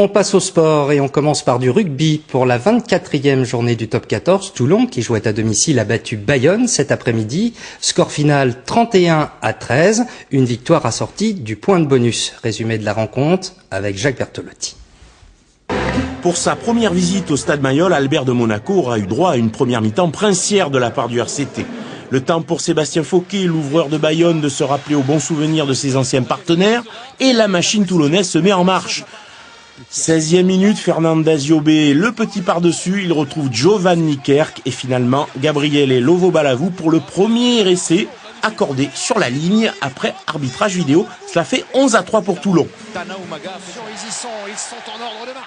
On passe au sport et on commence par du rugby. Pour la 24e journée du top 14, Toulon, qui jouait à domicile, a battu Bayonne cet après-midi. Score final 31-13, une victoire assortie du point de bonus. Résumé de la rencontre avec Jacques Bertolotti. Pour sa première visite au Stade Mayol, Albert de Monaco aura eu droit à une première mi-temps princière de la part du RCT. Le temps pour Sébastien Fauquet, l'ouvreur de Bayonne, de se rappeler au bon souvenir de ses anciens partenaires, et la machine toulonnaise se met en marche. 16e minute, Fernandez Yobé, le petit par-dessus, il retrouve Giovanni Kerk et finalement Gabriele Lovo-Balavou pour le premier essai accordé sur la ligne après arbitrage vidéo. Cela fait 11-3 pour Toulon.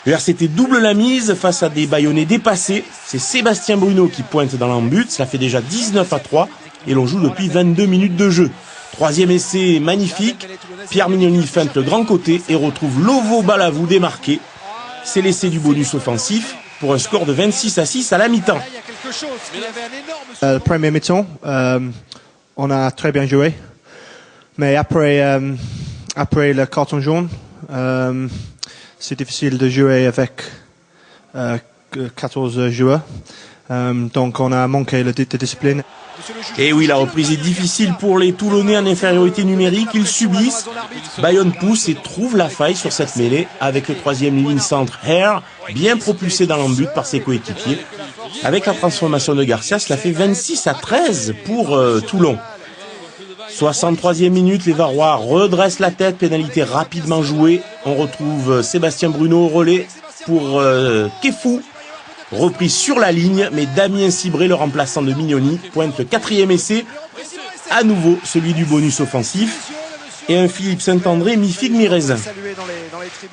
Le RCT double la mise face à des Bayonnais dépassés. C'est Sébastien Bruno qui pointe dans l'embut. Cela fait déjà 19-3 et l'on joue depuis 22 minutes de jeu. Troisième essai magnifique, Pierre Mignoni feinte le grand côté et retrouve Lovo-Balavou démarqué. C'est l'essai du bonus offensif pour un score de 26-6 à la mi-temps. Le premier mi-temps, on a très bien joué, mais après le carton jaune, c'est difficile de jouer avec 14 joueurs, donc on a manqué de discipline. Et oui, la reprise est difficile pour les Toulonnais en infériorité numérique. Ils subissent. Bayonne pousse et trouve la faille sur cette mêlée avec le troisième ligne centre Hare, bien propulsé dans l'embut par ses coéquipiers. Avec la transformation de Garcia, cela fait 26-13 pour Toulon. 63e minute, les Varois redressent la tête, pénalité rapidement jouée. On retrouve Sébastien Bruno au relais pour Kefou. Reprise sur la ligne, mais Damien Cibré, le remplaçant de Mignoni, pointe le quatrième essai. À nouveau, celui du bonus offensif. Et un Philippe Saint-André, mi-figue, mi-raisin.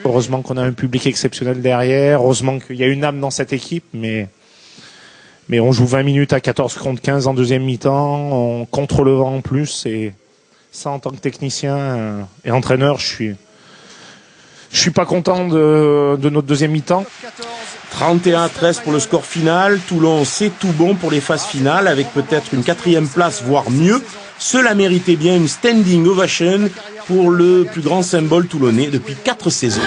Heureusement qu'on a un public exceptionnel derrière. Heureusement qu'il y a une âme dans cette équipe, mais on joue 20 minutes à 14 contre 15 en deuxième mi-temps. On contre le vent en plus. Et ça, en tant que technicien et entraîneur, je suis pas content de notre deuxième mi-temps. 31-13 pour le score final. Toulon, c'est tout bon pour les phases finales, avec peut-être une 4e place, voire mieux. Cela méritait bien une standing ovation pour le plus grand symbole toulonnais depuis 4 saisons.